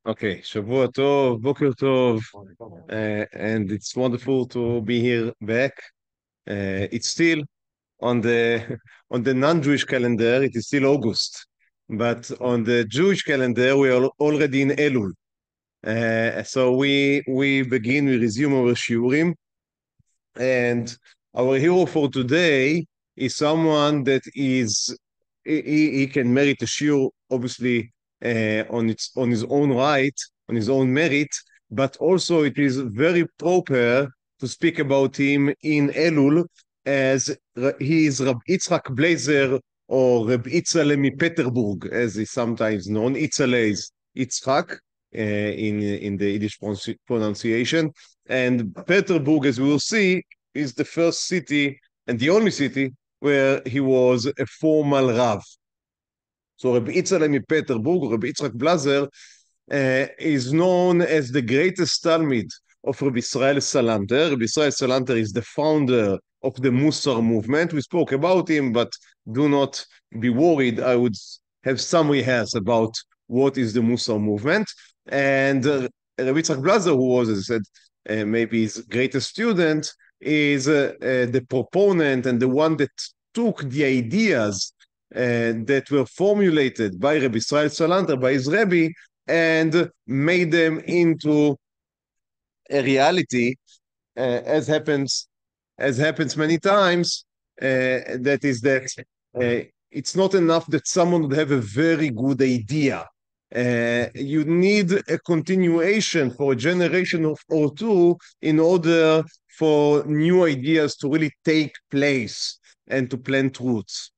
Okay, Shavua Tov, Boker Tov, and it's wonderful to be here back. It's still on the on the non-Jewish calendar, it is still August, but on the Jewish calendar, we are already in Elul. So we resume our shiurim, and our hero for today is someone that is he can merit a shiur, obviously, on his own right, on his own merit, but also it is very proper to speak about him in Elul, as he is Rab Yitzchak Blazer, or Rab Itzale Peterburg, as is sometimes known. Itzale is Yitzchak in the Yiddish pronunciation, and Peterburg, as we will see, is the first city and the only city where he was a formal Rav. So Rabbi Itzale Peterburg, Rabbi Yitzchak Blazer, is known as the greatest Talmid of Rabbi Israel Salanter. Rabbi Israel Salanter is the founder of the Mussar movement. We spoke about him, but do not be worried. I would have some rehearse about what is the Mussar movement. And Rabbi Yitzchak Blazer, who was, as I said, maybe his greatest student, is the proponent and the one that took the ideas that were formulated by Rabbi Israel Salanter, by his Rebbe, and made them into a reality, as happens many times. That is that it's not enough that someone would have a very good idea. You need a continuation for a generation or two in order for new ideas to really take place and to plant roots.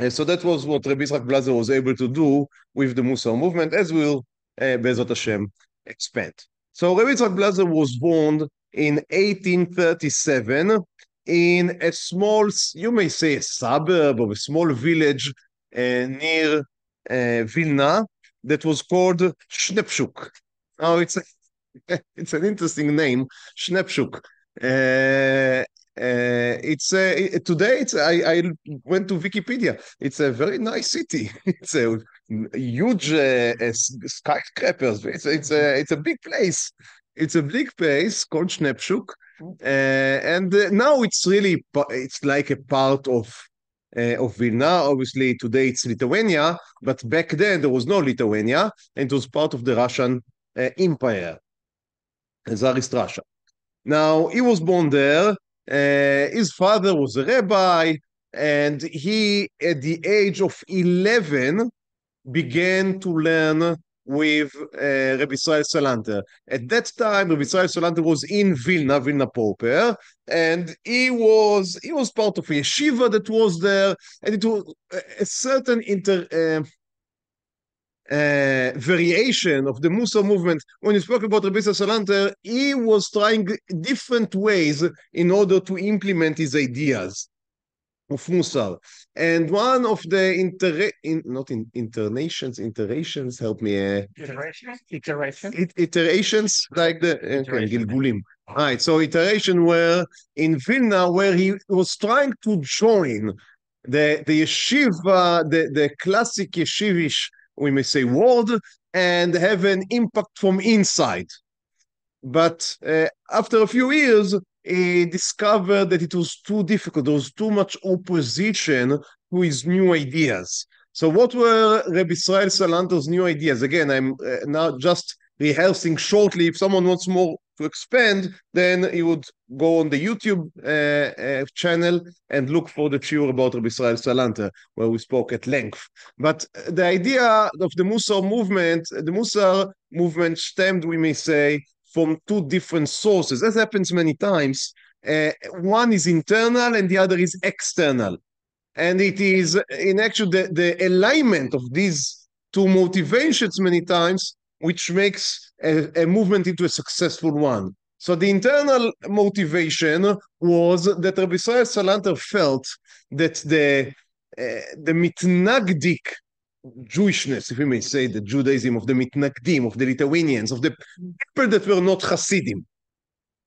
So that was what Rabbi Yitzchak Blazer was able to do with the Mussar movement, as we'll, Be'ezrat Hashem, expand. So Rabbi Yitzchak Blazer was born in 1837 in a small, you may say a suburb of a small village near Vilna that was called Shnepshuk. Now it's an interesting name, Shnepshuk. I went to Wikipedia. It's a very nice city. It's a huge skyscrapers. It's a big place. It's a big place called Shnepshuk, and now it's like a part of Vilna. Obviously, today it's Lithuania, but back then there was no Lithuania, and it was part of the Russian Empire, Tsarist Russia. Now, he was born there. His father was a rabbi, and he, at the age of 11, began to learn with Rabbi Israel Salanter. At that time, Rabbi Israel Salanter was in Vilna proper, and he was part of a yeshiva that was there, and it was a certain variation of the Mussar movement. When you spoke about Rabbi Salanter, he was trying different ways in order to implement his ideas of Mussar. And one of the iterations, help me. Iterations, like the Gilgulim. Right, so iteration were in Vilna, where he was trying to join the yeshiva, the classic yeshivish, we may say, world, and have an impact from inside. But after a few years, he discovered that it was too difficult. There was too much opposition to his new ideas. So what were Rabbi Israel Salanter's new ideas? Again, I'm now just rehearsing shortly. If someone wants more to expand, then he would go on the YouTube channel and look for the shiur about Rabbi Israel Salanter, where we spoke at length. But the idea of the Mussar movement stemmed, we may say, from two different sources. As happens many times, one is internal and the other is external. And it is, in actually, the alignment of these two motivations many times, which makes a movement into a successful one. So the internal motivation was that Rabbi Israel Salanter felt that the mitnagdik Jewishness, if we may say, the Judaism of the mitnagdim, of the Lithuanians, of the people that were not Hasidim.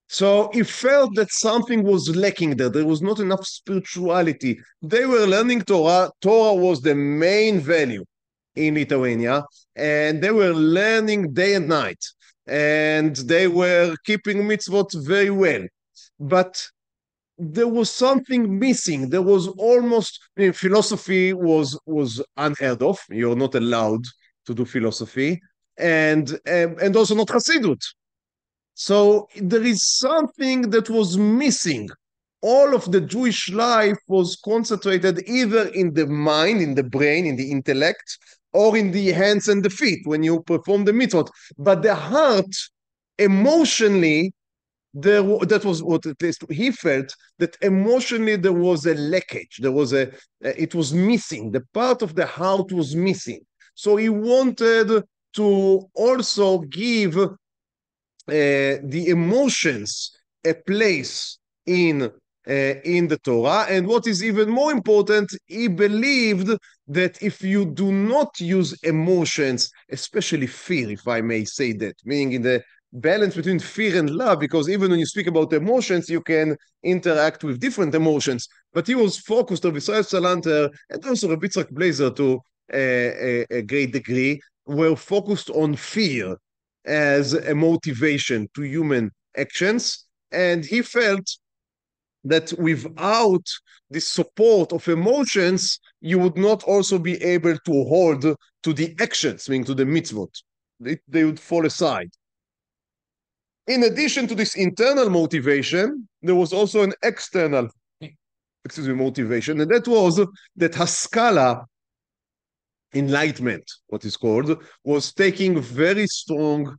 So he felt that something was lacking there. There was not enough spirituality. They were learning Torah. Torah was the main value. in Lithuania, and they were learning day and night, and they were keeping mitzvot very well. But there was something missing. There was almost, philosophy was unheard of. You're not allowed to do philosophy, and also not Hasidut. So there is something that was missing. All of the Jewish life was concentrated either in the mind, in the brain, in the intellect, or in the hands and the feet when you perform the mitzvot. But the heart, emotionally, that was what at least he felt, that emotionally there was a leakage. It was missing. The part of the heart was missing. So he wanted to also give the emotions a place in the Torah. And what is even more important, he believed that if you do not use emotions, especially fear, if I may say that, meaning in the balance between fear and love, because even when you speak about emotions, you can interact with different emotions. But he was focused on Israel Salanter and also Rabbi Yitzchak Blazer to a great degree, were focused on fear as a motivation to human actions. And he felt that without the support of emotions, you would not also be able to hold to the actions, meaning to the mitzvot. They would fall aside. In addition to this internal motivation, there was also an external, motivation, and that was that Haskalah, enlightenment, what is called, was taking very strong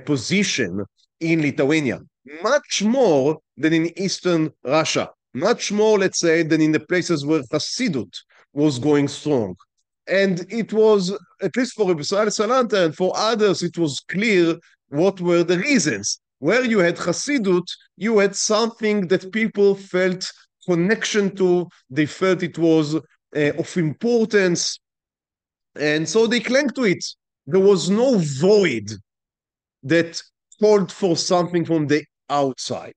position in Lithuania, much more than in Eastern Russia, much more, let's say, than in the places where Hasidut was going strong. And it was, at least for Rabbi Israel Salanter and for others, it was clear what were the reasons. Where you had Hasidut, you had something that people felt connection to, they felt it was of importance, and so they clung to it. There was no void that called for something from the outside.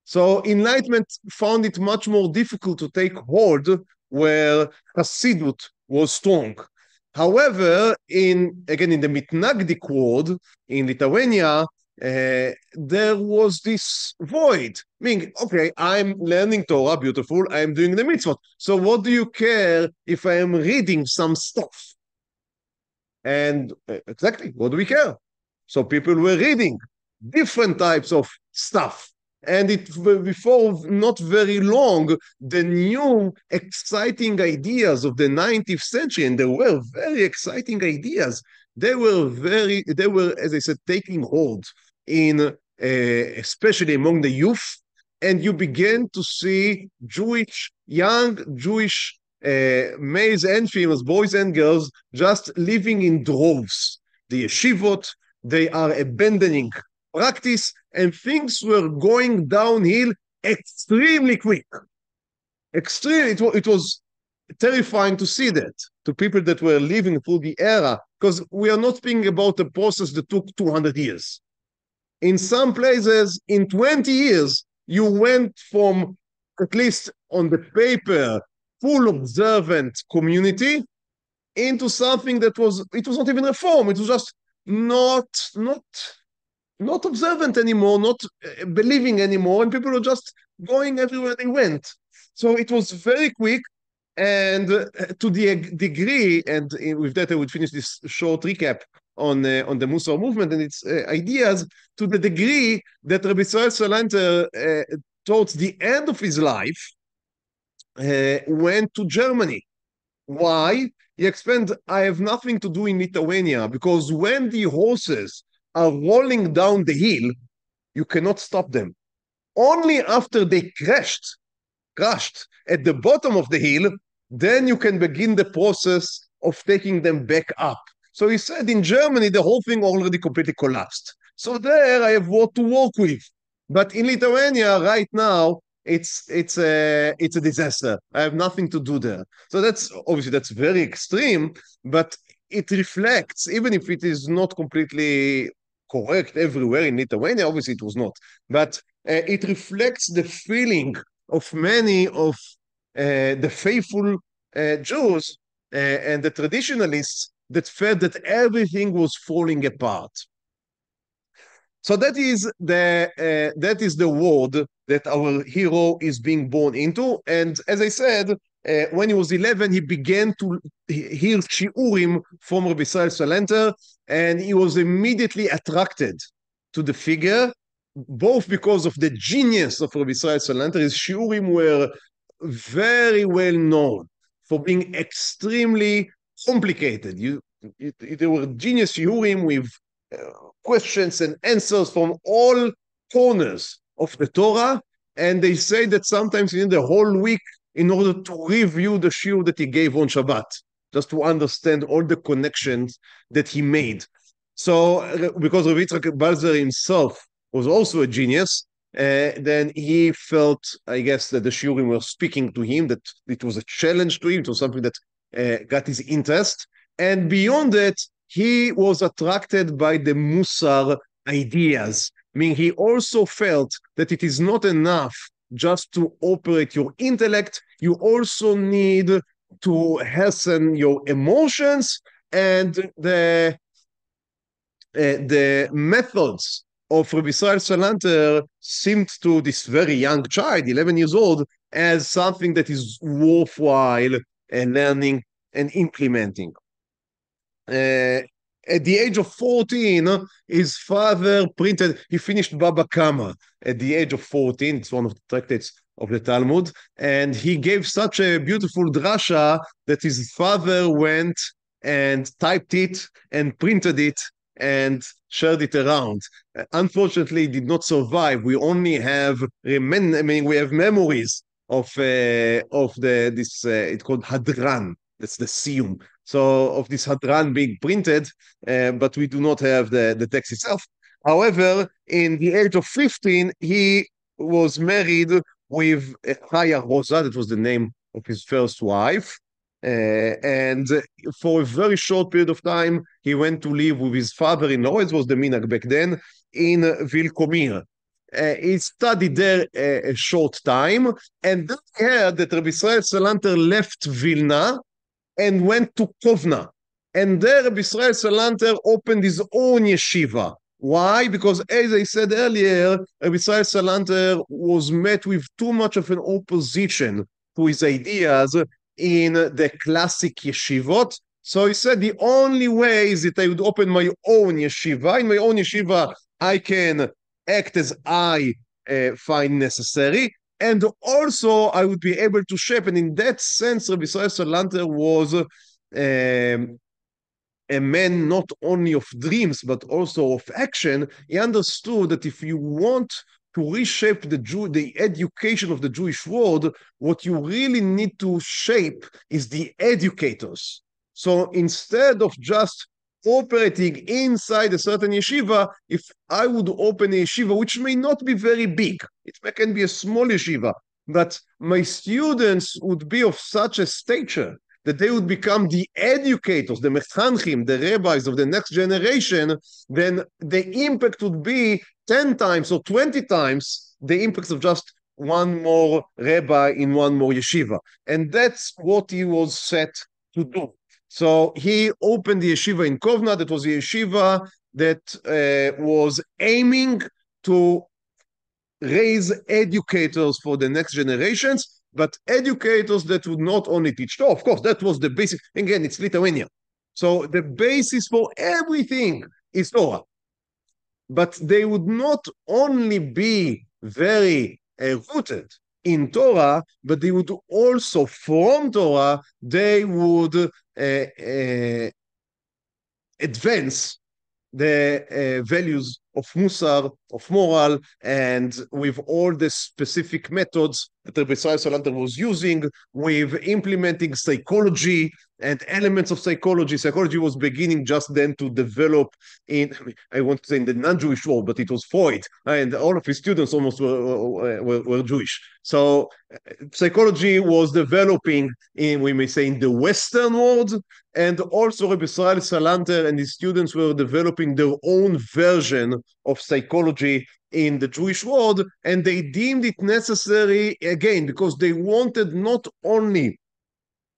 So enlightenment found it much more difficult to take hold where Hasidut was strong. However, again in the mitnagdik world, in Lithuania, there was this void. Meaning, okay, I'm learning Torah, beautiful, I'm doing the mitzvot. So what do you care if I am reading some stuff? And exactly, what do we care? So people were reading different types of stuff. And before not very long, the new exciting ideas of the 19th century, and there were very exciting ideas, they were, as I said, taking hold in, especially among the youth, and you began to see young Jewish males and females, boys and girls, just living in droves. The yeshivot, they are abandoning practice, and things were going downhill extremely quick. It was terrifying to see that, to people that were living through the era, because we are not speaking about a process that took 200 years. In some places, in 20 years, you went from, at least on the paper, full observant community into something that was not even reform. It was just not observant anymore, not believing anymore, and people were just going everywhere they went. So it was very quick, and to the degree, and with that I would finish this short recap on the Mussar movement and its ideas, to the degree that Rabbi Israel Salanter, towards the end of his life, went to Germany. Why? He explained, I have nothing to do in Lithuania, because when the horses are rolling down the hill, you cannot stop them. Only after they crashed at the bottom of the hill, then you can begin the process of taking them back up. So he said in Germany, the whole thing already completely collapsed. So there I have what to work with. But in Lithuania right now, it's a disaster. I have nothing to do there. So that's very extreme, but it reflects, even if it is not completely correct everywhere in Lithuania, obviously it was not, but it reflects the feeling of many of the faithful Jews and the traditionalists that felt that everything was falling apart. So that is the world that our hero is being born into. And as I said, when he was 11, he began to hear shiurim from Rabbi Israel Salanter, and he was immediately attracted to the figure, both because of the genius of Rabbi Israel Salanter. His shiurim were very well known for being extremely complicated. There were genius shiurim with questions and answers from all corners of the Torah, and they say that sometimes you need a whole week in order to review the shiur that he gave on Shabbat, just to understand all the connections that he made. So, because Rabbi Yitzchak Balzer himself was also a genius, then he felt, I guess, that the shiurim were speaking to him, that it was a challenge to him, it was something that got his interest. And beyond that, he was attracted by the Mussar ideas. I mean, he also felt that it is not enough just to operate your intellect. You also need to hasten your emotions, and the methods of Rabbi Israel Salanter seemed to this very young child, 11 years old, as something that is worthwhile learning and implementing. At the age of 14, his father printed, he finished Baba Kama at the age of 14. It's one of the tractates of the Talmud. And he gave such a beautiful drasha that his father went and typed it and printed it and shared it around. Unfortunately, it did not survive. We only have, we have memories of this, it's called Hadran. That's the siyum. So of this Hadran being printed, but we do not have the text itself. However, in the age of 15, he was married with Chaya Rosa, that was the name of his first wife. And for a very short period of time, he went to live with his father-in-law, as was the minhag back then, in Vilkomir. He studied there a short time, and then he heard that Rabbi Israel Salanter left Vilna and went to Kovna. And there Rabbi Israel Salanter opened his own yeshiva. Why? Because as I said earlier, Rabbi Israel Salanter was met with too much of an opposition to his ideas in the classic yeshivot. So he said the only way is that I would open my own yeshiva. In my own yeshiva, I can act as I find necessary. And also, I would be able to shape. And in that sense, Rabbi Israel Salanter was a man not only of dreams, but also of action. He understood that if you want to reshape the education of the Jewish world, what you really need to shape is the educators. So instead of just operating inside a certain yeshiva, if I would open a yeshiva, which may not be very big, it can be a small yeshiva, but my students would be of such a stature that they would become the educators, the mechanchim, the rabbis of the next generation, then the impact would be 10 times or 20 times the impact of just one more rabbi in one more yeshiva. And that's what he was set to do. So he opened the yeshiva in Kovna. That was a yeshiva that was aiming to raise educators for the next generations, but educators that would not only teach Torah. Of course, that was the basic. Again, it's Lithuania. So the basis for everything is Torah. But they would not only be very rooted in Torah, but they would also, from Torah, they would advance the values of Mussar, of moral, and with all the specific methods that Rabbi Israel Salanter was using, with implementing psychology and elements of psychology. Psychology was beginning just then to develop in, I want to say in the non-Jewish world, but it was Freud, and all of his students almost were Jewish. So psychology was developing in, we may say, in the Western world, and also Rabbi Israel Salanter and his students were developing their own version of psychology in the Jewish world, and they deemed it necessary, again, because they wanted not only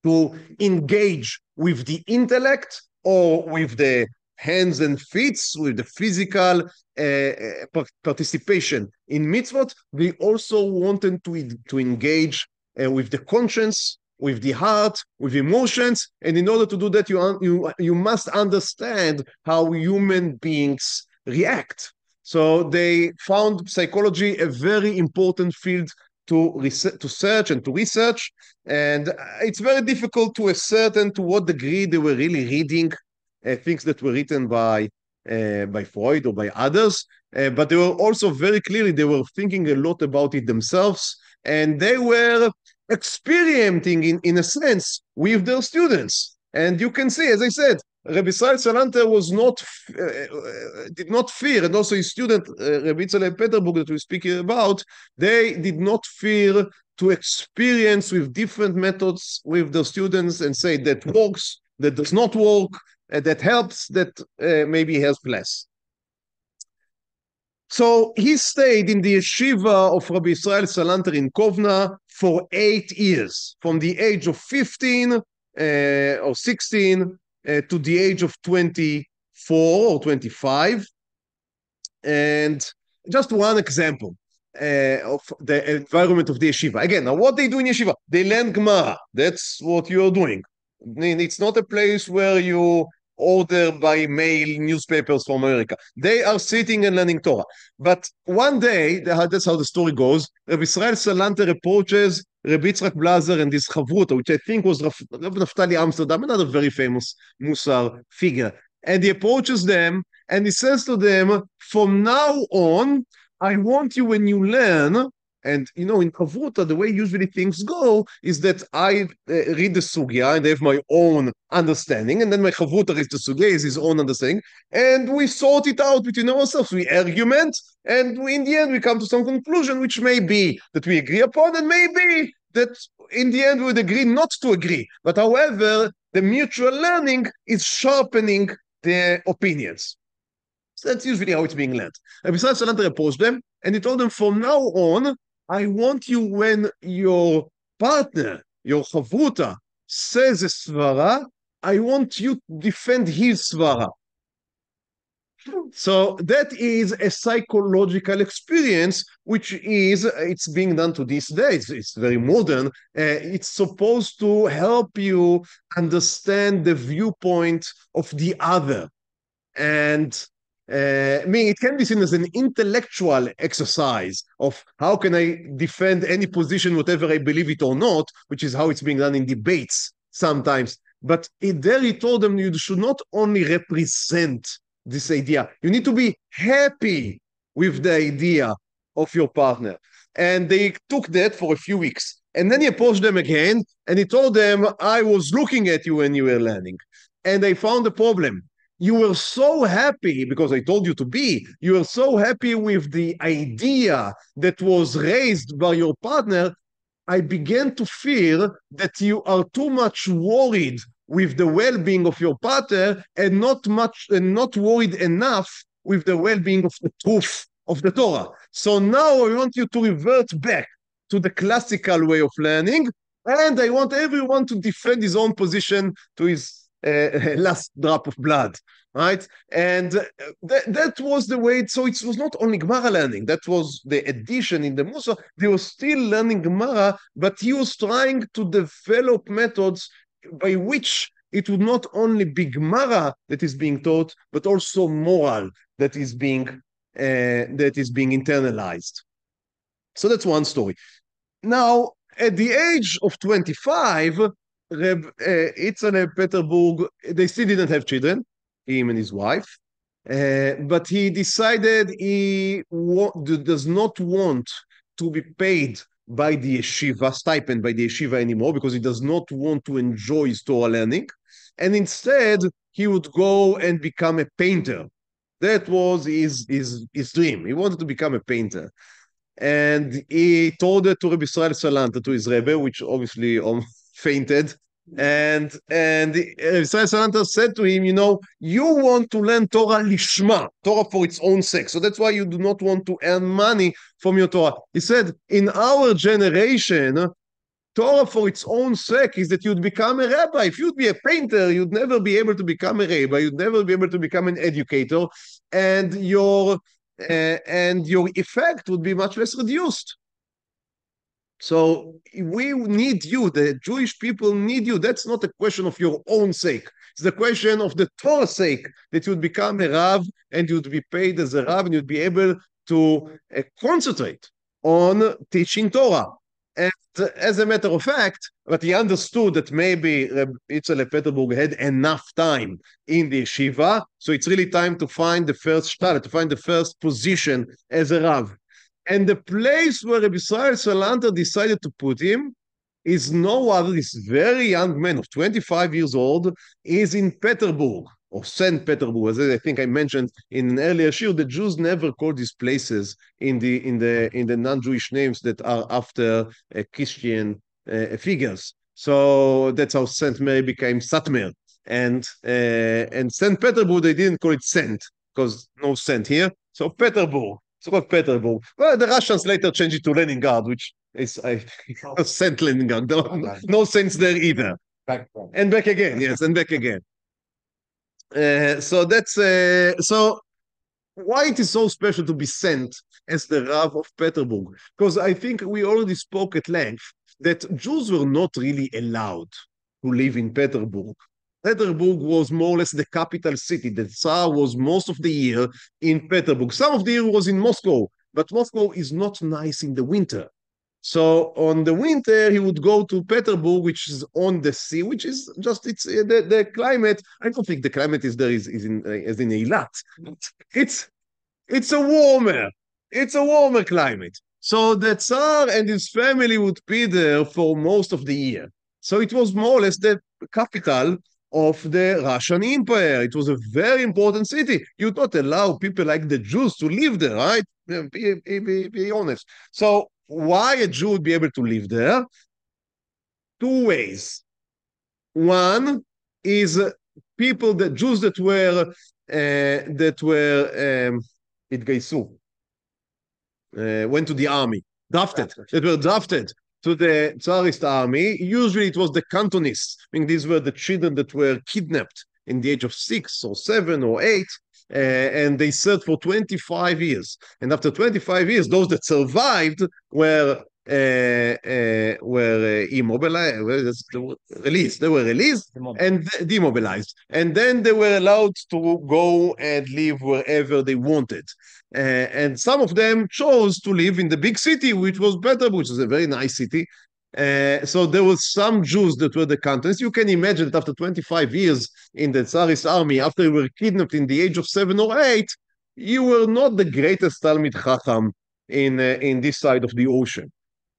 to engage with the intellect or with the hands and feet, with the physical participation in mitzvot. They also wanted to engage with the conscience, with the heart, with emotions, and in order to do that, you must understand how human beings react. So they found psychology a very important field to search and to research, and it's very difficult to ascertain to what degree they were really reading things that were written by Freud or by others, but they were also very clearly, they were thinking a lot about it themselves, and they were experimenting in a sense with their students. And you can see, as I said, Rabbi Israel Salanter did not fear, and also his student, Rabbi Yitzchak Peterburg, that we speak here about, they did not fear to experience with different methods with the students and say that works, that does not work, that helps, that maybe helps less. So he stayed in the yeshiva of Rabbi Israel Salanter in Kovna for 8 years, from the age of 15 or 16 to the age of 24 or 25. And just one example of the environment of the yeshiva. Again, now what they do in yeshiva? They learn Gemara. That's what you're doing. It's not a place where you order by mail newspapers from America. They are sitting and learning Torah. But one day, that's how the story goes, Rabbi Israel Salanter approaches Rabbi Yitzchak Blazer and his chavruta, which I think was Rav Naftali Amsterdam, another very famous Mussar figure. And he approaches them and he says to them, from now on, I want you, when you learn, and you know, in Chavruta, the way usually things go is that I read the sugya and I have my own understanding, and then my Chavruta reads the sugya, is his own understanding, and we sort it out between ourselves. We argument, and in the end we come to some conclusion, which may be that we agree upon, and maybe that in the end we would agree not to agree. But however, the mutual learning is sharpening the opinions. So that's usually how it's being learned. Rabbi Israel Salanter approached them, and he told them, from now on, I want you, when your partner, your chavruta, says a svara, I want you to defend his svara. So that is a psychological experience, which is, it's being done to these days. It's very modern. It's supposed to help you understand the viewpoint of the other. And it can be seen as an intellectual exercise of how can I defend any position, whatever I believe it or not, which is how it's being done in debates sometimes. But there he told them you should not only represent this idea, you need to be happy with the idea of your partner. And they took that for a few weeks. And then he approached them again and he told them, I was looking at you when you were learning. And I found a problem. You were so happy, because I told you to be, you were so happy with the idea that was raised by your partner, I began to fear that you are too much worried with the well-being of your partner and not worried enough with the well-being of the truth of the Torah. So now I want you to revert back to the classical way of learning, and I want everyone to defend his own position to his last drop of blood, right? And that was the way. So it was not only Gemara learning. That was the addition in the Mussar. They were still learning Gemara, but he was trying to develop methods by which it would not only be Gemara that is being taught, but also moral that is being internalized. So that's one story. Now, at the age of 25, Reb Yitzchak Peterburg, they still didn't have children, him and his wife, but he decided he does not want to be paid by the yeshiva, stipend by the yeshiva anymore, because he does not want to enjoy his Torah learning, and instead he would go and become a painter. That was his dream. He wanted to become a painter. And he told it to Rabbi Israel Salanter, to his Rebbe, which obviously fainted. And Israel Salanter said to him, you know, you want to learn Torah lishma, Torah for its own sake. So that's why you do not want to earn money from your Torah. He said, in our generation, Torah for its own sake is that you'd become a rabbi. If you'd be a painter, you'd never be able to become a rabbi. You'd never be able to become an educator, and your effect would be much less reduced. So we need you. The Jewish people need you. That's not a question of your own sake. It's the question of the Torah's sake, that you'd become a Rav and you'd be paid as a Rav and you'd be able to concentrate on teaching Torah. And as a matter of fact, but he understood that maybe Yitzchak Peterburg had enough time in the yeshiva, so it's really time to find the first shtar, to find the first position as a Rav. And the place where Rabbi Israel Salanter decided to put him is no other, this very young man of 25 years old, is in Peterburg, or St. Petersburg, as I think I mentioned in an earlier shiur. The Jews never call these places in the non-Jewish names that are after Christian figures. So that's how St. Mary became Satmer. And St. Petersburg, they didn't call it Saint, because no Saint here. So Petersburg. It's called Petersburg. Well, the Russians later changed it to Leningrad, which is Saint Leningrad. No saints there either. And back again, yes, and back again. So that's so why it is so special to be sent as the Rav of Petersburg? Because I think we already spoke at length that Jews were not really allowed to live in Petersburg. Petersburg was more or less the capital city. The Tsar was most of the year in Petersburg. Some of the year was in Moscow, but Moscow is not nice in the winter. So on the winter, he would go to Petersburg, which is on the sea, which is just, it's the climate. I don't think the climate is there as in Eilat. It's a warmer climate. So the Tsar and his family would be there for most of the year. So it was more or less the capital of the Russian Empire. It was a very important city. You don't allow people like the Jews to live there, right? Be honest. So why a Jew would be able to live there? Two ways. One is people, the Jews that were התגייסו, went to the army, that were drafted to the Tsarist army. Usually it was the Cantonists. I mean, these were the children that were kidnapped in the age of 6 or 7 or 8, and they served for 25 years. And after 25 years, those that survived were immobilized, released. They were released and demobilized. And then they were allowed to go and live wherever they wanted. And some of them chose to live in the big city, which was Petersburg, which is a very nice city. So there was some Jews that were the Cantonists. You can imagine that after 25 years in the Tsarist army, after you were kidnapped in the age of 7 or 8, you were not the greatest Talmid Chacham in this side of the ocean.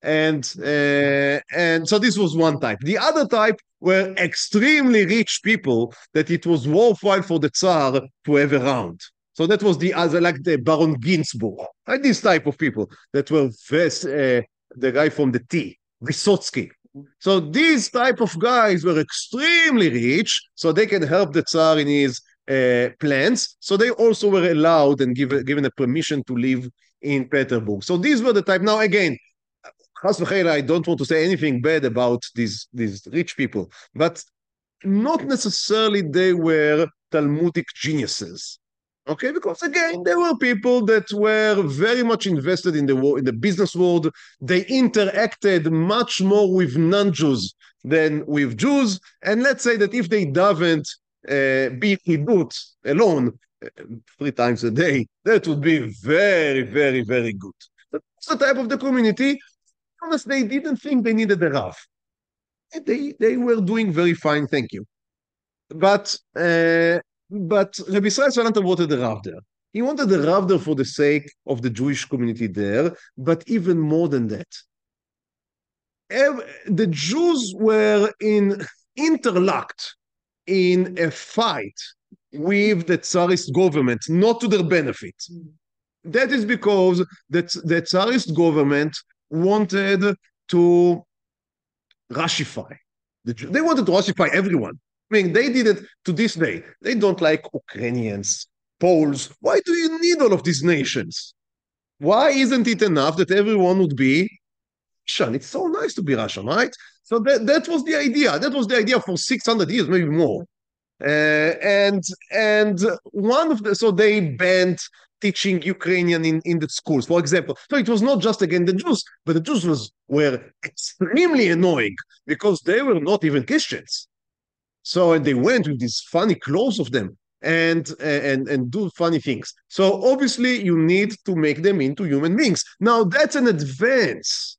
And so this was one type. The other type were extremely rich people that it was worthwhile for the Tsar to have around. So that was the other, like the Baron Ginsburg, like this type of people that were the guy from the tea, Vysotsky. So these type of guys were extremely rich, so they can help the Tsar in his plans. So they also were allowed and given a permission to live in Petersburg. So these were the type. Now again, I don't want to say anything bad about these rich people, but not necessarily they were Talmudic geniuses. Okay, because again, there were people that were very much invested in the business world. They interacted much more with non-Jews than with Jews. And let's say that if they davened be chidut alone 3 times a day, that would be very, very, very good. That's the type of the community. Honestly, they didn't think they needed a Rav. They were doing very fine, thank you. But Rabbi Israel Salanter wanted a Rav there. He wanted a Rav there for the sake of the Jewish community there, but even more than that. The Jews were interlocked in a fight with the Tsarist government, not to their benefit. That is because the Tsarist government wanted to Russify. They wanted to Russify everyone. I mean, they did it to this day. They don't like Ukrainians, Poles. Why do you need all of these nations? Why isn't it enough that everyone would be Russian. It's so nice to be Russian, right? So that was the idea. That was the idea for 600 years, maybe more. And one of the, so they banned teaching Ukrainian in the schools, for example. So it was not just against the Jews, but the Jews were extremely annoying because they were not even Christians. So and they went with these funny clothes of them and do funny things. So obviously you need to make them into human beings. Now that's an advance.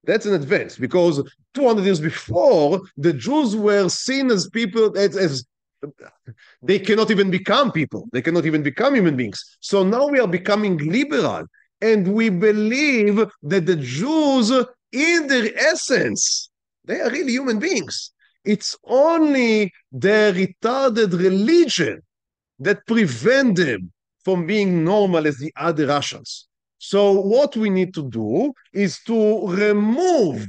That's an advance because 200 years before, the Jews were seen as people, as they cannot even become people. They cannot even become human beings. So now we are becoming liberal, and we believe that the Jews, in their essence, they are really human beings. It's only their retarded religion that prevent them from being normal as the other Russians. So what we need to do is to remove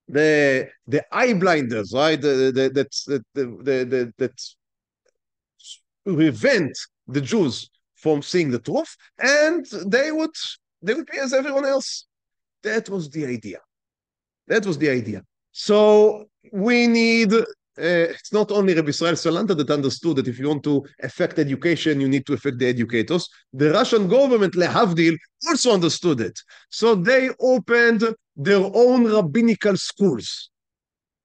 the eye blinders, right? That prevent the Jews from seeing the truth, and they would be as everyone else. That was the idea. That was the idea. So we need. It's not only Rabbi Israel Salanter that understood that if you want to affect education, you need to affect the educators. The Russian government, lehavdil, also understood it. So they opened their own rabbinical schools.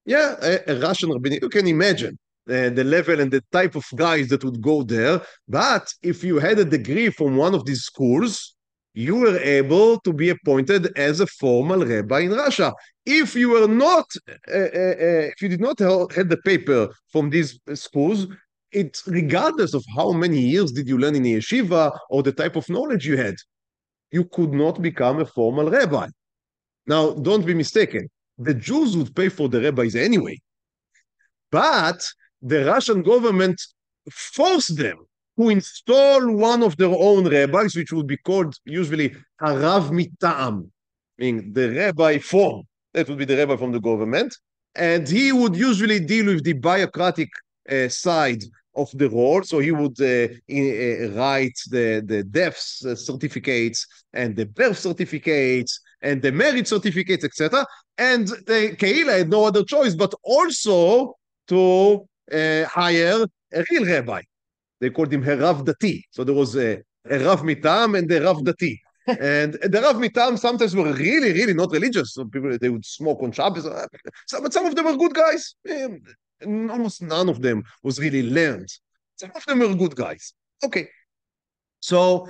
Yeah, a Russian rabbinic, you can imagine the level and the type of guys that would go there. But if you had a degree from one of these schools, you were able to be appointed as a formal rabbi in Russia. If you were not, if you did not have the paper from these schools, it, regardless of how many years did you learn in a yeshiva or the type of knowledge you had, you could not become a formal rabbi. Now, don't be mistaken. The Jews would pay for the rabbis anyway. But the Russian government forced them to install one of their own rabbis, which would be called usually Harav Mitam, meaning the rabbi from, that would be the rabbi from the government, and he would usually deal with the bureaucratic side of the role, so he would write the death certificates and the birth certificates and the marriage certificates, etc. And the Kehila had no other choice but also to hire a real rabbi. They called him Herav Dati. So there was a Rav Mitam and a Rav Dati. And the Rav Mitam sometimes were really, really not religious. So people, they would smoke on Shabbos. But some of them were good guys. Almost none of them was really learned. Some of them were good guys. Okay. So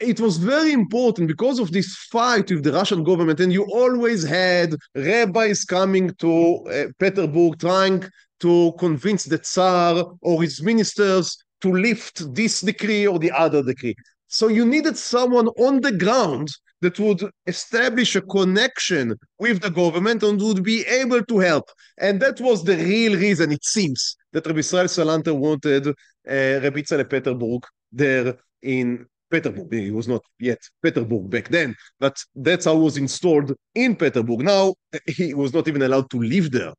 it was very important because of this fight with the Russian government, and you always had rabbis coming to Petersburg trying to convince the Tsar or his ministers to lift this decree or the other decree. So you needed someone on the ground that would establish a connection with the government and would be able to help. And that was the real reason, it seems, that Rabbi Israel Salanter wanted Rabbi Yitzchak Petersburg there in Petersburg. He was not yet Petersburg back then, but that's how he was installed in Petersburg. Now, he was not even allowed to live there.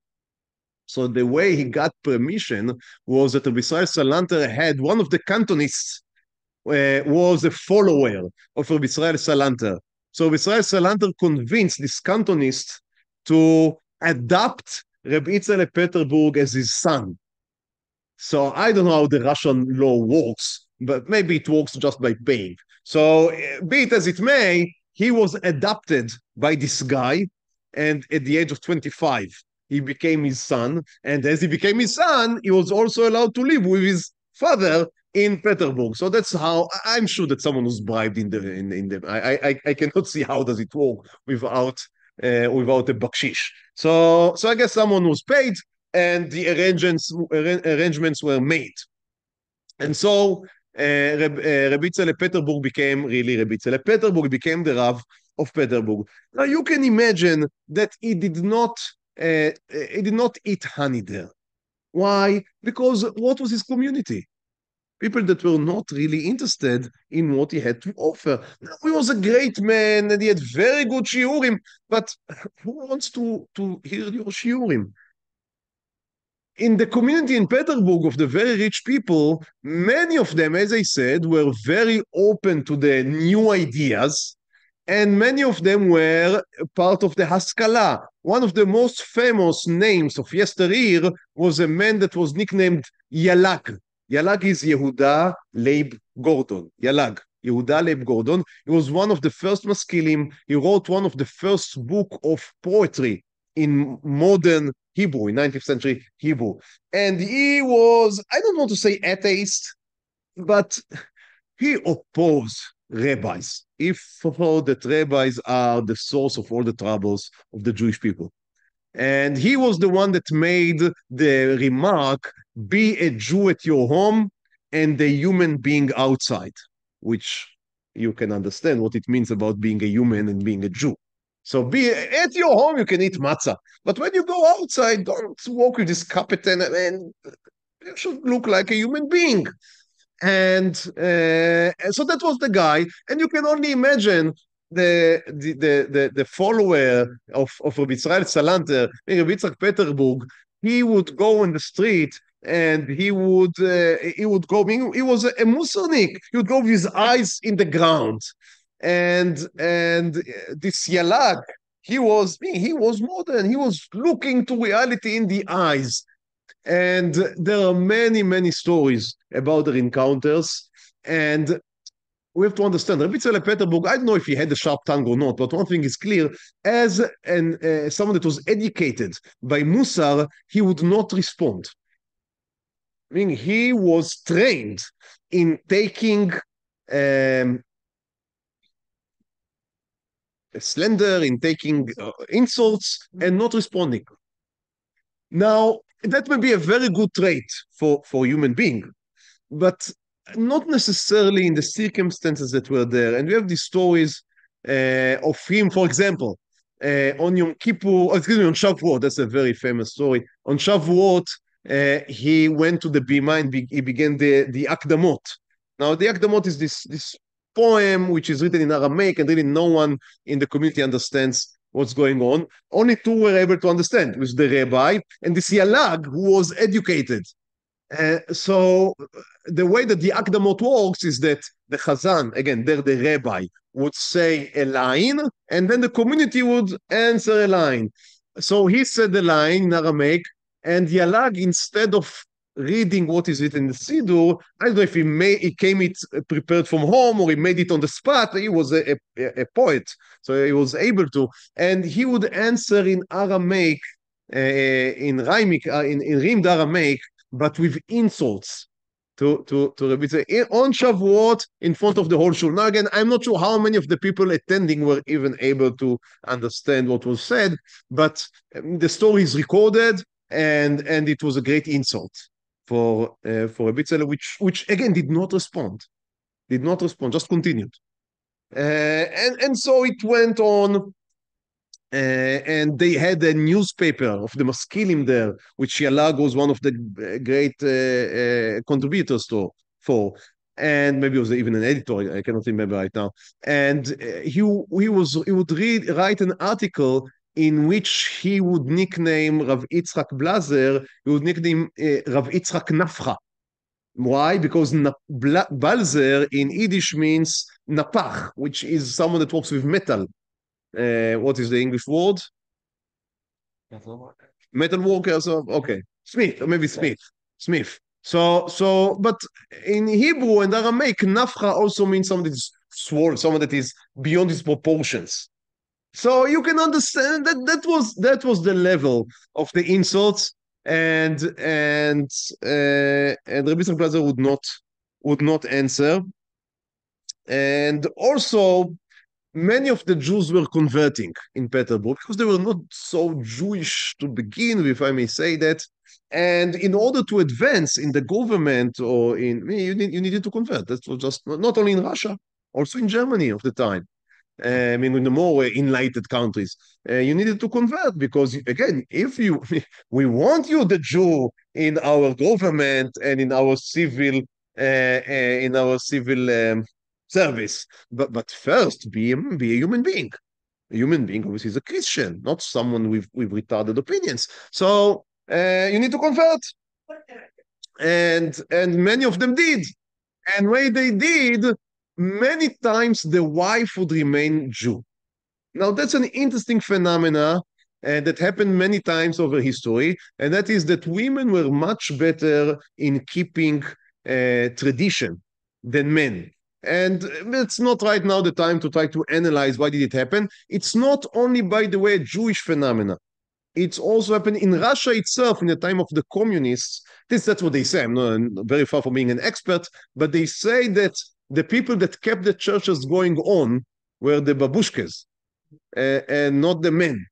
So the way he got permission was that Rabbi Israel Salanter had one of the cantonists was a follower of Rabbi Israel Salanter. So Rabbi Israel Salanter convinced this cantonist to adopt Rabbi Yitzchak Petersburg as his son. So I don't know how the Russian law works, but maybe it works just by paying. So be it as it may, he was adopted by this guy, and at the age of 25, he became his son, and as he became his son, he was also allowed to live with his father in Petersburg. So that's how, I'm sure that someone was bribed in the I cannot see how does it work without a bakshish. So I guess someone was paid, and the arrangements were made. And so Rabbi Yitzchak Petersburg became really Rabbi Yitzchak Petersburg, became the Rav of Petersburg. Now you can imagine that he did not eat honey there. Why? Because what was his community? People that were not really interested in what he had to offer. Now, he was a great man and he had very good shiurim, but who wants to hear your shiurim? In the community in Petersburg of the very rich people, many of them, as I said, were very open to the new ideas, and many of them were part of the Haskalah. One of the most famous names of yesteryear was a man that was nicknamed Yalag. Yalag is Yehuda Leib Gordon. Yalag. Yehuda Leib Gordon. He was one of the first maskilim. He wrote one of the first book of poetry in modern Hebrew, in 19th century Hebrew. And he was, I don't want to say atheist, but he opposed rabbis. He thought that rabbis are the source of all the troubles of the Jewish people. And he was the one that made the remark, be a Jew at your home and a human being outside, which you can understand what it means about being a human and being a Jew. So be at your home, you can eat matzah. But when you go outside, don't walk with this captain, and you should look like a human being. And so that was the guy. And you can only imagine the follower of Rabbi Israel Salanter, Rabbi Yitzchak Peterburg. He would go in the street and he would go, he was a Mussarnik. He would go with his eyes in the ground. And this Yalag, he was modern. He was looking to reality in the eyes. And there are many, many stories about their encounters. And we have to understand, Rabbi Yitzchak Peterburg, I don't know if he had a sharp tongue or not, but one thing is clear, as someone that was educated by Mussar, he would not respond. I mean, he was trained in taking slender, in taking insults and not responding. Now, that may be a very good trait for a human being, but not necessarily in the circumstances that were there. And we have these stories of him, for example, on Yom Kippur, on Shavuot, that's a very famous story. On Shavuot, he went to the Bima and he began the Akdamot. Now, the Akdamot is this poem which is written in Aramaic, and really no one in the community understands what's going on. Only two were able to understand. It was the rabbi and this Yalag who was educated. So the way that the Akdamot works is that the Chazan, again, there the rabbi, would say a line, and then the community would answer a line. So he said the line in Aramaic, and Yalag, instead of reading what is written in the Siddur, I don't know if he came it prepared from home or he made it on the spot. He was a poet, so he was able to, and he would answer in Aramaic, in rhymed Aramaic, but with insults to Rabbi Yitzchak on Shavuot in front of the whole shul. Now again, I'm not sure how many of the people attending were even able to understand what was said, but the story is recorded, and it was a great insult for Rabbi Yitzchak, which again did not respond, just continued, and so it went on. And they had a newspaper of the Maskilim there, which Yalag was one of the great contributors for, and maybe he was even an editor. I cannot remember right now. And he would write an article in which he would nickname Rav Yitzchak Blazer. He would nickname Rav Yitzchak Nafcha. Why? Because Balzer in Yiddish means napach, which is someone that works with metal. What is the English word? Metal worker. So okay, Smith, or maybe Smith. So, but in Hebrew and Aramaic, nafcha also means someone that is swollen, someone that is beyond his proportions. So you can understand that was the level of the insults, and Rabbi Yitzchak Blazer would not answer, and also many of the Jews were converting in Peterburg because they were not so Jewish to begin with, if I may say that. And in order to advance in the government or you needed to convert. That was just not only in Russia, also in Germany of the time. I mean, in the more enlightened countries, you needed to convert because, again, we want you, the Jew, in our government and in our civil service, but first be a human being. A human being, obviously, is a Christian, not someone with retarded opinions. So you need to convert, and many of them did, and when they did, many times the wife would remain Jew. Now, that's an interesting phenomena that happened many times over history, and that is that women were much better in keeping tradition than men. And it's not right now the time to try to analyze why did it happen. It's not only, by the way, a Jewish phenomena. It's also happened in Russia itself in the time of the communists. That's what they say. I'm very far from being an expert, but they say that the people that kept the churches going on were the babushkas, and not the men.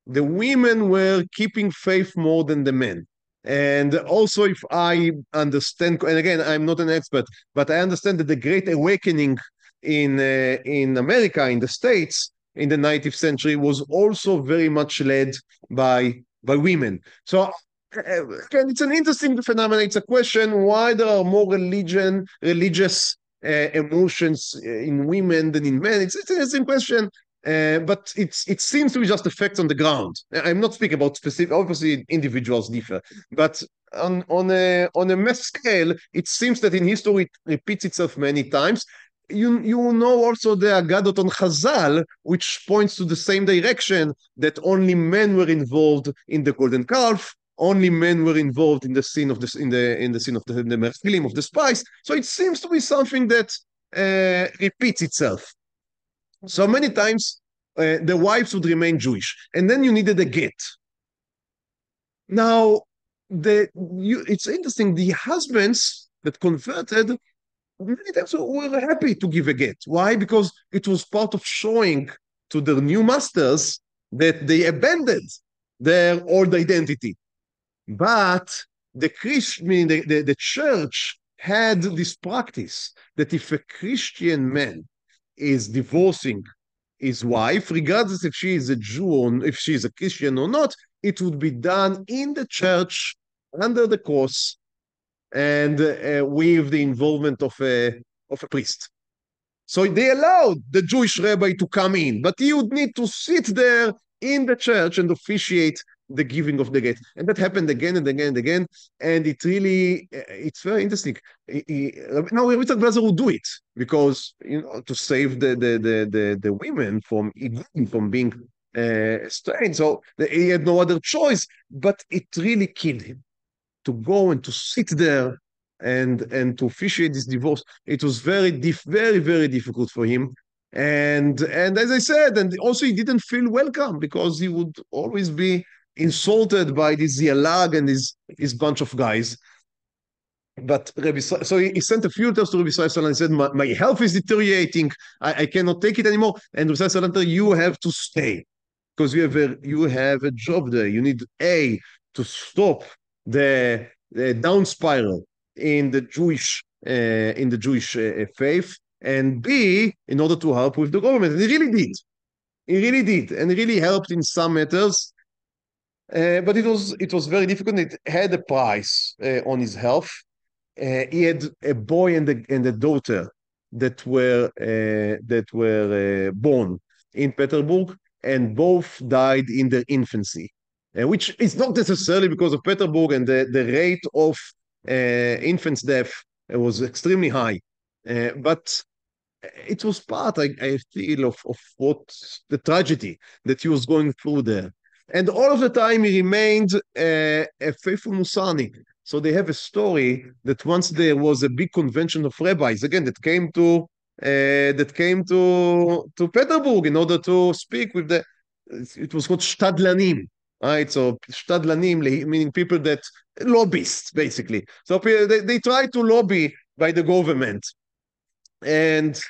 The women were keeping faith more than the men. And also, if I understand, and again, I'm not an expert, but I understand that the Great Awakening in America, in the States, in the 19th century, was also very much led by women. So again, it's an interesting phenomenon. It's a question why there are more religious emotions in women than in men. It's an interesting question. But it seems to be just effects on the ground. I'm not speaking about specific, obviously individuals differ, but on a mass scale, it seems that in history it repeats itself many times. You know also the Agadot on Chazal, which points to the same direction, that only men were involved in the golden calf, only men were involved in the sin of the sin of the merchilim, of the spice. So it seems to be something that repeats itself. So many times the wives would remain Jewish, and then you needed a get. Now, it's interesting, the husbands that converted many times were happy to give a get. Why? Because it was part of showing to their new masters that they abandoned their old identity. But the church had this practice that if a Christian man is divorcing his wife, regardless if she is a Jew or if she is a Christian or not, it would be done in the church under the cross and with the involvement of a priest. So they allowed the Jewish rabbi to come in, but he would need to sit there in the church and officiate the giving of the get. And that happened again and again and again. And it really, it's very interesting. Now, Yitzchak would do it because, to save the women from being strained. So he had no other choice, but it really killed him to go and to sit there and to officiate this divorce. It was very, very difficult for him. And as I said, and also he didn't feel welcome because he would always be insulted by this Yalag and his bunch of guys. But so he sent a few letters to Rabbi Israel and said, my health is deteriorating. I cannot take it anymore. And Rabbi Israel said, you have to stay because you have a job there. You need to stop the down spiral in the Jewish faith, and B, in order to help with the government. And he really did. He really did, and he really helped in some matters. But it was very difficult. It had a price on his health. He had a boy and a daughter that were born in Petersburg, and both died in their infancy, which is not necessarily because of Petersburg, and the rate of infants' death was extremely high. But it was part, I feel, of what the tragedy that he was going through there. And all of the time he remained a faithful Mussarnik. So they have a story that once there was a big convention of rabbis, again, that came to Petersburg in order to speak with it was called Shtadlanim, right? So Shtadlanim, meaning people that, lobbyists, basically. So they try to lobby by the government. And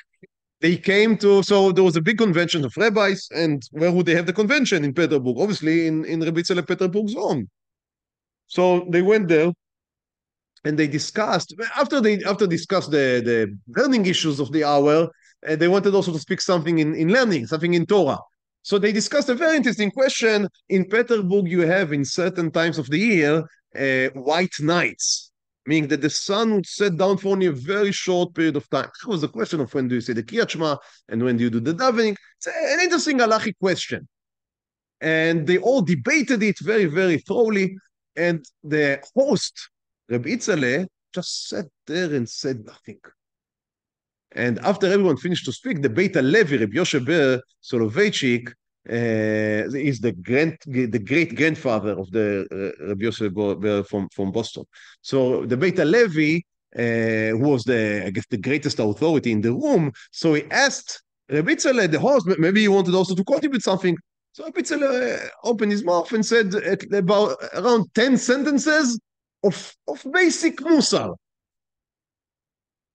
they came so there was a big convention of rabbis, and where would they have the convention? In Petersburg, obviously in Rabbi Tzele Petersburg's home. So they went there, and they discussed, after discussed the learning issues of the hour, they wanted also to speak something in learning, something in Torah. So they discussed a very interesting question. In Petersburg, you have in certain times of the year, white nights, meaning that the sun would set down for only a very short period of time. That was the question of when do you say the Kriyat Shema and when do you do the davening. It's an interesting halachic question. And they all debated it very, very thoroughly. And the host, Rabbi Tzele, just sat there and said nothing. And after everyone finished to speak, the Beit HaLevi, Rabbi Yoshe Ber Soloveitchik, is the great grandfather of the Rabbi Yosef Ber from Boston. So the Beit HaLevi, who was I guess the greatest authority in the room, so he asked Rabbi Tzale, the host, maybe he wanted also to contribute something. So Rabbi Tzale opened his mouth and said about around 10 sentences of basic Mussar.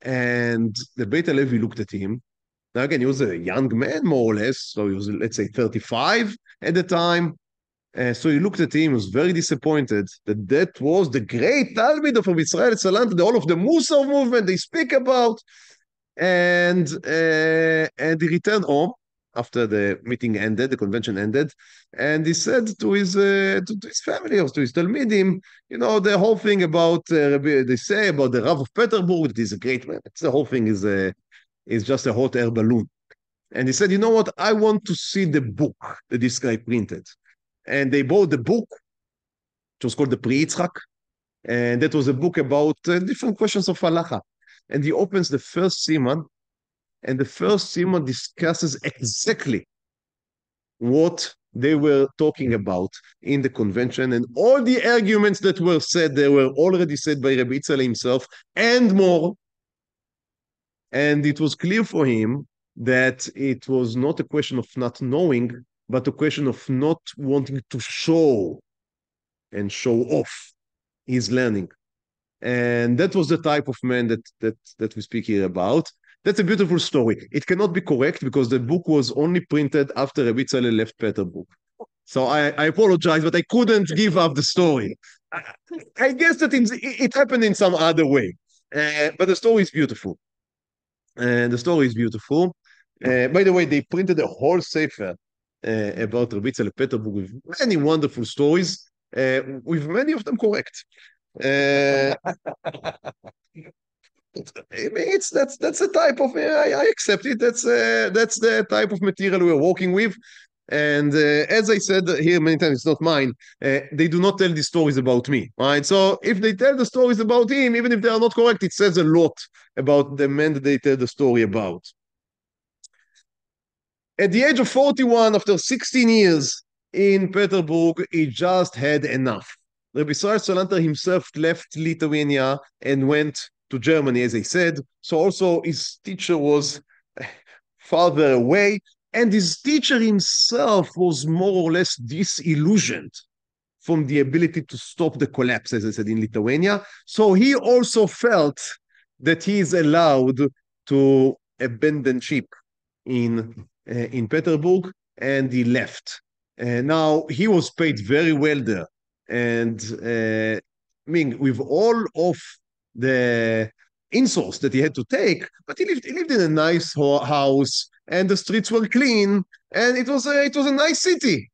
And the Beit HaLevi looked at him. Now again, he was a young man, more or less, so he was, let's say, 35 at the time. So he looked at him, was very disappointed that was the great Talmud of Israel Salant, all of the Mussar movement they speak about. And he returned home after the meeting ended, the convention ended, and he said to his family or to his Talmidim, the whole thing about they say about the Rav of Peterburg, that he's a great man. The whole thing is just a hot air balloon. And he said, you know what? I want to see the book that this guy printed. And they bought the book, which was called the Yitzchak, and that was a book about different questions of halacha. And he opens the first siman, and the first siman discusses exactly what they were talking about in the convention, and all the arguments that were said, they were already said by Rabbi Tzale himself, and more. And it was clear for him that it was not a question of not knowing, but a question of not wanting to show and show off his learning. And that was the type of man that we speak here about. That's a beautiful story. It cannot be correct because the book was only printed after Rabbi Tzale left Peterburg. So I apologize, but I couldn't give up the story. I guess that it happened in some other way. But the story is beautiful. And the story is beautiful. By the way, they printed a whole sefer about Rabbi Tzale Peterburg with many wonderful stories, with many of them correct. That's the type of I accept it. That's the type of material we're working with. And as I said here many times, it's not mine. They do not tell these stories about me, right? So if they tell the stories about him, even if they are not correct, it says a lot about the man that they tell the story about. At the age of 41, after 16 years in Peterburg, he just had enough. Rabbi Israel Salanter himself left Lithuania and went to Germany, as I said. So also his teacher was farther away, and his teacher himself was more or less disillusioned from the ability to stop the collapse, as I said, in Lithuania. So he also felt that he is allowed to abandon ship in Peterburg, and he left. Now, he was paid very well there. And I mean, with all of the insults that he had to take, but he lived in a nice house, and the streets were clean, and it was a nice city.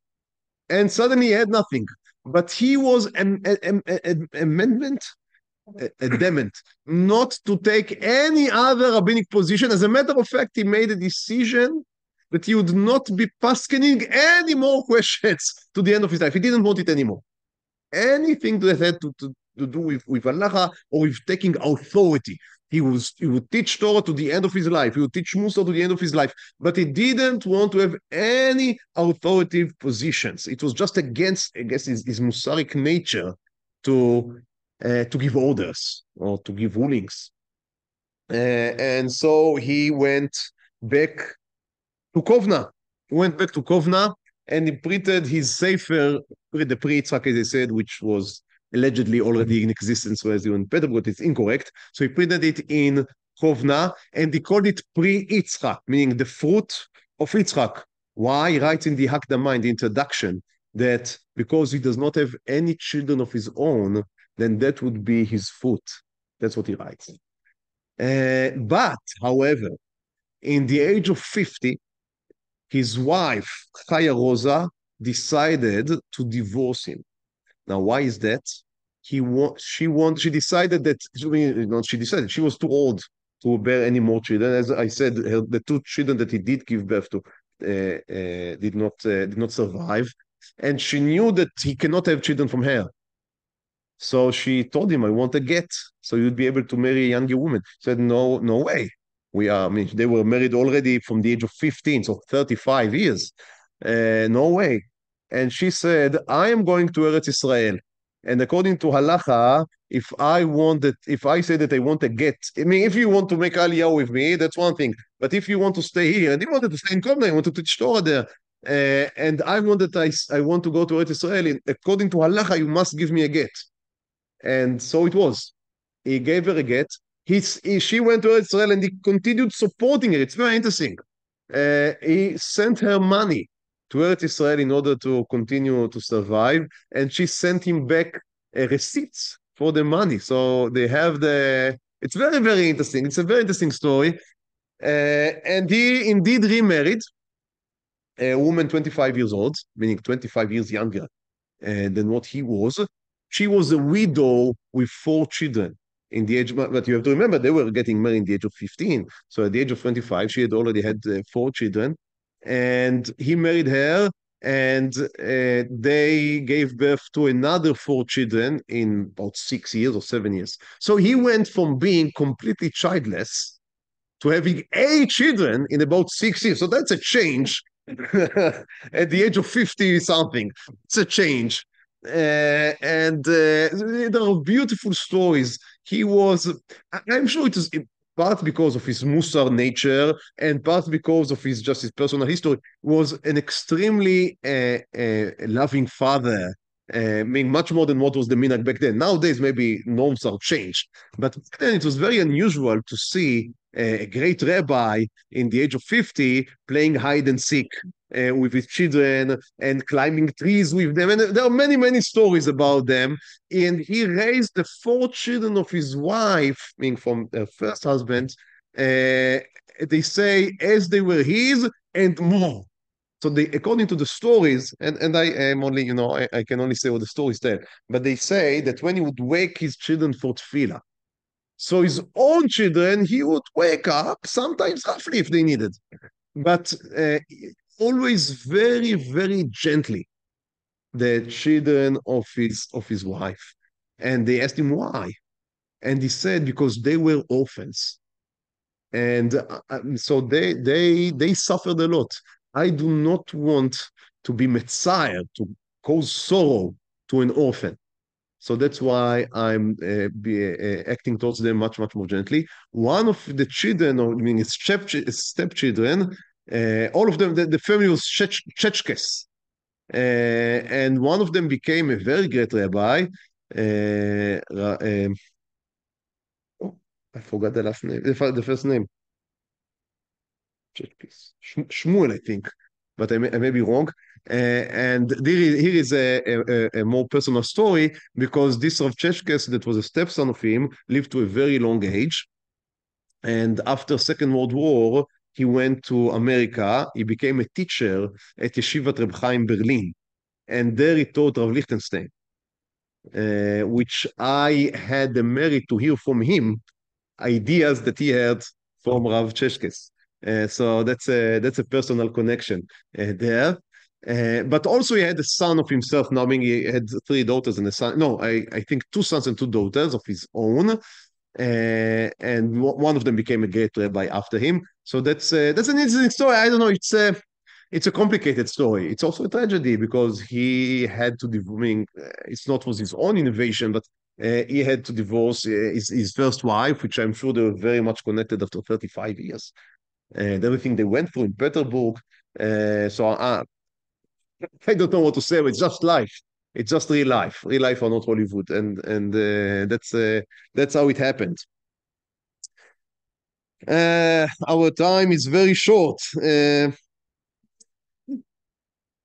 And suddenly he had nothing. But he was adamant not to take any other rabbinic position. As a matter of fact, he made a decision that he would not be paskening any more questions to the end of his life. He didn't want it anymore. Anything that had to do with halacha or with taking authority. He would teach Torah to the end of his life. He would teach Mussar to the end of his life. But he didn't want to have any authoritative positions. It was just against, I guess, his Mussaric nature to give orders or to give rulings. And so he went back to Kovna. He went back to Kovna, and he printed his sefer, the Yitzchak, as I said, which was allegedly already in existence, whereas in Peterburg it's incorrect. So he printed it in Kovna, and he called it Yitzchak, meaning the fruit of Yitzchak. Why? He writes in the Hakdama, in the introduction, that because he does not have any children of his own, then that would be his fruit. That's what he writes. But, however, in the age of 50, his wife, Chaya Rosa, decided to divorce him. Now, why is that? She decided that, she was too old to bear any more children. As I said, the two children that he did give birth to did not survive. And she knew that he cannot have children from her. So she told him, I want a get, so you'd be able to marry a younger woman. He said, no way. I mean, they were married already from the age of 15, so 35 years. No way. And she said, I am going to Eretz Israel. And according to halacha, if I say that I want a get, I mean, if you want to make aliyah with me, that's one thing. But if you want to stay here, and he wanted to stay in Kovna, I wanted to teach Torah there. And I want to go to Eretz Israel. And according to halacha, you must give me a get. And so it was. He gave her a get. She went to Eretz Israel and he continued supporting her. It's very interesting. He sent her money to Eretz Israel in order to continue to survive, and she sent him back receipts for the money. So they have it's very, very interesting. It's a very interesting story. And he indeed remarried a woman 25 years old, meaning 25 years younger than what he was. She was a widow with 4 children in the age, but you have to remember they were getting married in the age of 15. So at the age of 25, she had already had 4 children, and he married her, and they gave birth to another 4 children in about 6 years or 7 years. So he went from being completely childless to having 8 children in about 6 years. So that's a change. At the age of 50 something, it's a change. And there are beautiful stories. I'm sure it is part because of his Mussar nature and part because of his personal history, was an extremely loving father. I mean, much more than what was the minhag back then. Nowadays, maybe norms are changed, but then it was very unusual to see a great rabbi in the age of 50 playing hide and seek with his children and climbing trees with them. And there are many, many stories about them. And he raised the 4 children of his wife, meaning from her first husband, they say, as they were his and more. So according to the stories, and I am only, I can only say what the stories tell, but they say that when he would wake his children for tefillah, so his own children, he would wake up, sometimes roughly if they needed, but always very, very gently, the children of his wife. And they asked him why. And he said, because they were orphans. And so they suffered a lot. I do not want to be Messiah, to cause sorrow to an orphan. So that's why I'm acting towards them much, much more gently. One of the children, or I mean, his stepchildren, all of them, the family was Chechkes. And one of them became a very great rabbi. I forgot the last name, the first name. Shmuel, I think, but I may be wrong. And here is a more personal story, because this Rav Cheshkes, that was a stepson of him, lived to a very long age. And after Second World War, he went to America. He became a teacher at Yeshivat Reb Chaim Berlin. And there he taught Rav Lichtenstein, which I had the merit to hear from him ideas that he had from Rav Cheshkes. So that's a personal connection there. But also he had a son of himself. Now, I mean, he had 3 daughters and a son. No, I think 2 sons and 2 daughters of his own. And one of them became a great rabbi after him. So that's an interesting story. I don't know. It's a complicated story. It's also a tragedy because he had to divorce. It's not was his own innovation, but he had to divorce his first wife, which I'm sure they were very much connected after 35 years. And everything they went through in Petersburg. So I don't know what to say, but it's just life. It's just real life. Real life or not Hollywood. And that's how it happened. Our time is very short.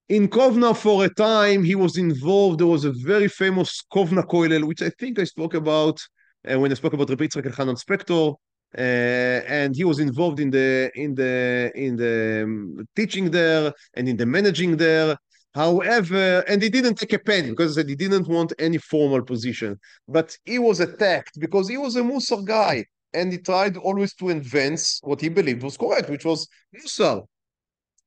In Kovna, for a time, he was involved. There was a very famous Kovna Koilel, which I think I spoke about when I spoke about Rabbi Yitzchak Elchanan Spector. And he was involved in the teaching there and in the managing there. However, and he didn't take a penny because he said he didn't want any formal position. But he was attacked because he was a Mussar guy, and he tried always to advance what he believed was correct, which was Mussar.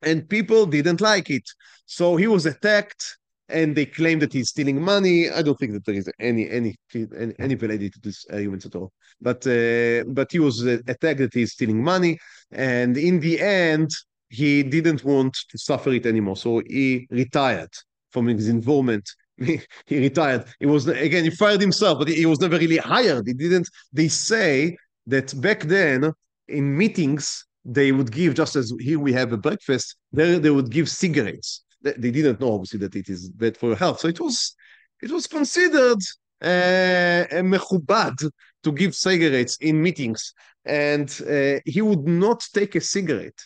And people didn't like it. So he was attacked, and they claim that he's stealing money. I don't think that there is any validity to this argument at all. But he was attacked that he's stealing money, and in the end, he didn't want to suffer it anymore, so he retired from his involvement. He retired. He fired himself, but he was never really hired. He didn't. They say that back then in meetings they would give, just as here we have a breakfast, there they would give cigarettes. They didn't know obviously that it is bad for your health, so it was considered mechubad to give cigarettes in meetings, and he would not take a cigarette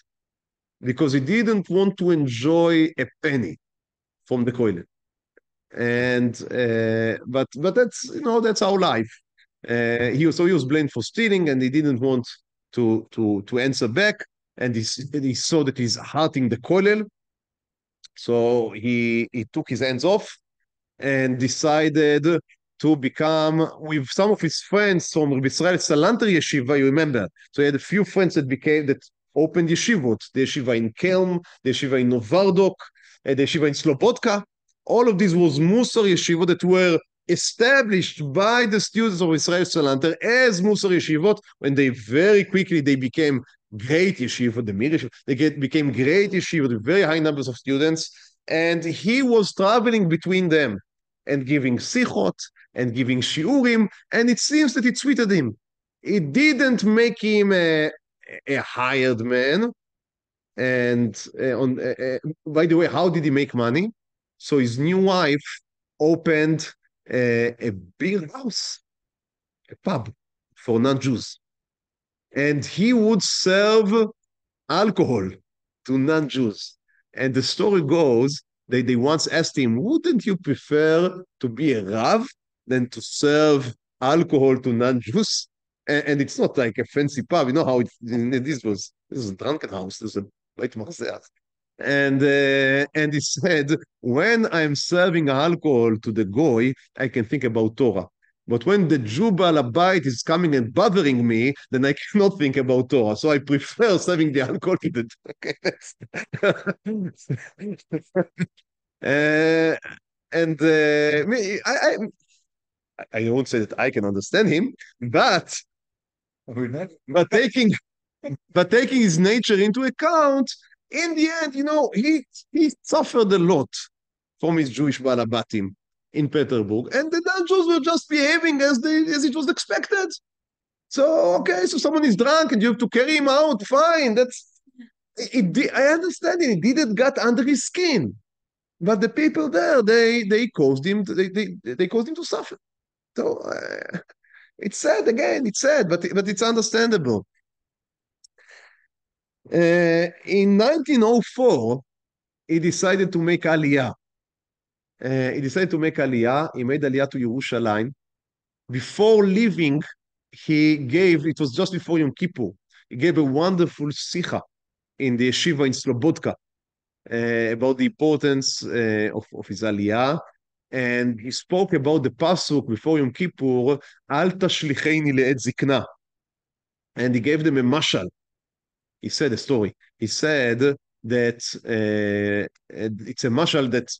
because he didn't want to enjoy a penny from the koilel. And but that's our life. He was blamed for stealing, and he didn't want to answer back, and he saw that he's hurting the koilel, so he took his hands off and decided to become, with some of his friends from Rabbi Israel Salanter yeshiva, you remember. So he had a few friends that opened yeshivot, the yeshiva in Kelm, the yeshiva in Novardok, the yeshiva in Slobodka. All of these was Mussar yeshivot that were established by the students of Israel Salanter as Mussar yeshivot, and they very quickly became great yeshivot, became great yeshivot with very high numbers of students, and he was traveling between them and giving sichot and giving shiurim, and it seems that it sweeted him. It didn't make him a hired man. And by the way, how did he make money? So his new wife opened a beer house, a pub for non-Jews. And he would serve alcohol to non-Jews. And the story goes that they once asked him, wouldn't you prefer to be a Rav than to serve alcohol to non-Jews? And it's not like a fancy pub. You know how this was a drunken house. This was a Beit Marzeach. And he said, when I'm serving alcohol to the goy, I can think about Torah. But when the Jew Baal Habayit is coming and bothering me, then I cannot think about Torah. So I prefer serving the alcohol to the I won't say that I can understand him, but taking his nature into account, in the end, he suffered a lot from his Jewish Balabatim in Petersburg, and the non-Jews were just behaving as it was expected. So someone is drunk and you have to carry him out. Fine, I understand it. It didn't get under his skin, but the people there they caused him to suffer. So it's sad again. It's sad, but it's understandable. In 1904, he decided to make Aliyah. He made Aliyah to Yerushalayim. Before leaving, it was just before Yom Kippur, he gave a wonderful sikha in the yeshiva in Slobodka about the importance of his Aliyah. And he spoke about the pasuk before Yom Kippur, Al tashlicheini le'et zikna. And he gave them a mashal. He said a story. He said that it's a mashal that,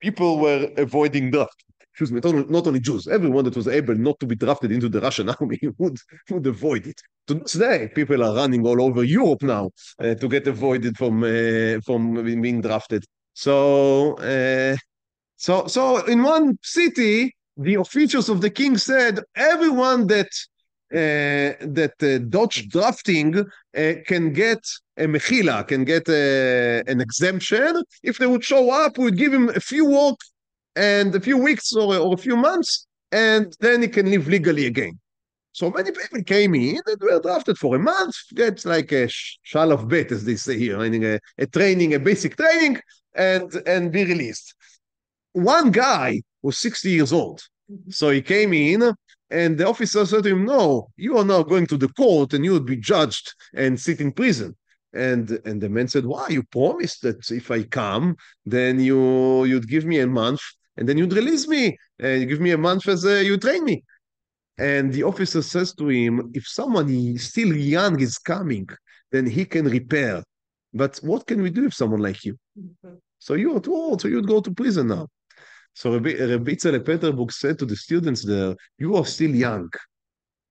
people were avoiding draft. Excuse me, not only Jews, everyone that was able not to be drafted into the Russian army would avoid it. Today, people are running all over Europe now to get avoided from being drafted. So in one city, the officials of the king said, everyone that dodge drafting can get a mechila, can get an exemption. If they would show up, we would give him a few work and a few weeks or a few months, and then he can live legally again. So many people came in and were drafted for a month, get like a shalav bet, as they say here, meaning a basic training, and be released. One guy was 60 years old. So he came in, and the officer said to him, no, you are now going to the court and you would be judged and sit in prison. And the man said, why? You promised that if I come, then you'd give me a month and then you'd release me. And you give me a month as you train me. And the officer says to him, if someone is still young is coming, then he can repair. But what can we do with someone like you? So you are too old, so you'd go to prison now. So Rabbi Yitzchak Peterburg said to the students there, you are still young.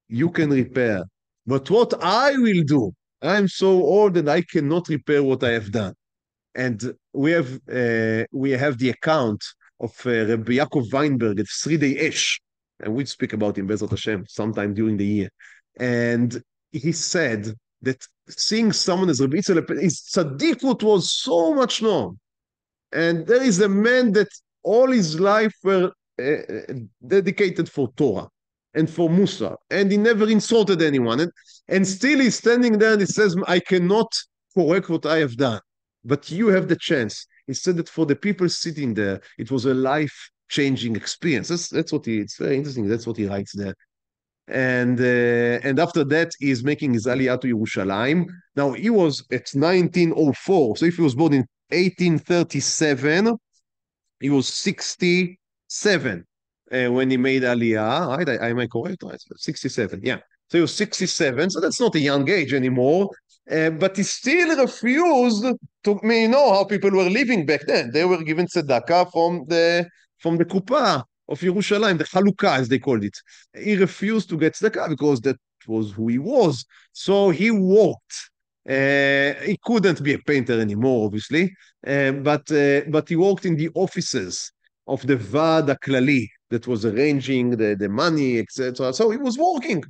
You can repair. But what I will do, I'm so old and I cannot repair what I have done. And we have the account of Rabbi Yaakov Weinberg at 3-day Esh, and we'd speak about him, Bezrat Hashem, sometime during the year. And he said that seeing someone as Rabbi Yitzchak, his tzadikut was so much known. And there is a man that all his life were dedicated for Torah and for Mussar, and he never insulted anyone. And still he's standing there and he says, I cannot correct what I have done, but you have the chance. He said that for the people sitting there, it was a life-changing experience. That's what it's very interesting. That's what he writes there. And after that, he's making his aliyah to Yerushalayim. Now, he was at 1904. So if he was born in 1837, he was 67 when he made aliyah. Right? Am I correct? Right? 67, yeah. So he was 67, so that's not a young age anymore. But he still refused to, you know how people were living back then. They were given tzedakah from the kuppah of Yerushalayim, the Chalukah, as they called it. He refused to get tzedakah because that was who he was. So he worked. He couldn't be a painter anymore, obviously, but he worked in the offices of the Va'ad HaKlali that was arranging the money, etc. So he was working.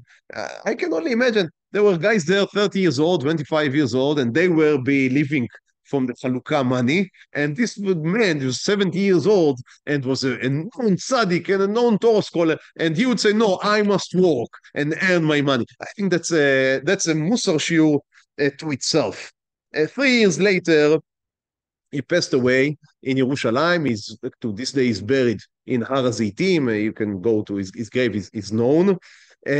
I can only imagine there were guys there 30 years old, 25 years old, and they were living from the Chalukah money. And this man was 70 years old and was a known tzaddik and a known Torah scholar. And he would say, no, I must work and earn my money. I think that's a Mussar shiur to itself. 3 years later, he passed away in Yerushalayim. He's, to this day, he's buried in Har HaZeitim. You can go to his grave, is known.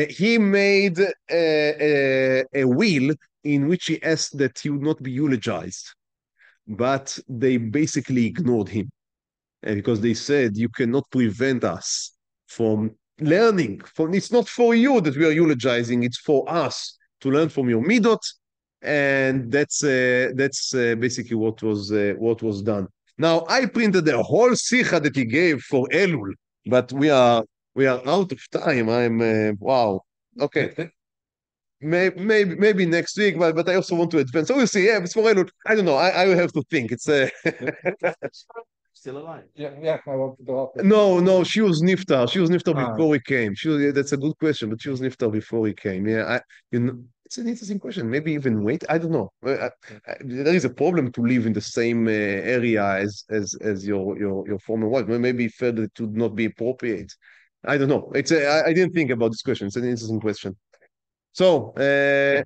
He made a will in which he asked that he would not be eulogized. But they basically ignored him because they said, you cannot prevent us from learning. It's not for you that we are eulogizing, it's for us to learn from your midot. And that's basically what was done. Now, I printed the whole sicha that he gave for Elul, but we are out of time. Wow. Okay. Maybe next week, but I also want to advance. So we'll see. Yeah, it's for Elul. I don't know. I will have to think. It's Still alive. Yeah, I want to go. No, she was niftar. She was niftar before he came. That's a good question, but she was niftar before he came. Yeah, it's an interesting question. Maybe even wait. I don't know. There is a problem to live in the same area as your former wife. Maybe further it would not be appropriate. I don't know. I didn't think about this question. It's an interesting question. So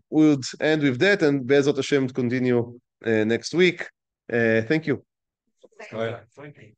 we'll end with that, and Be'ezrat Hashem to continue next week. Thank you. Thank you.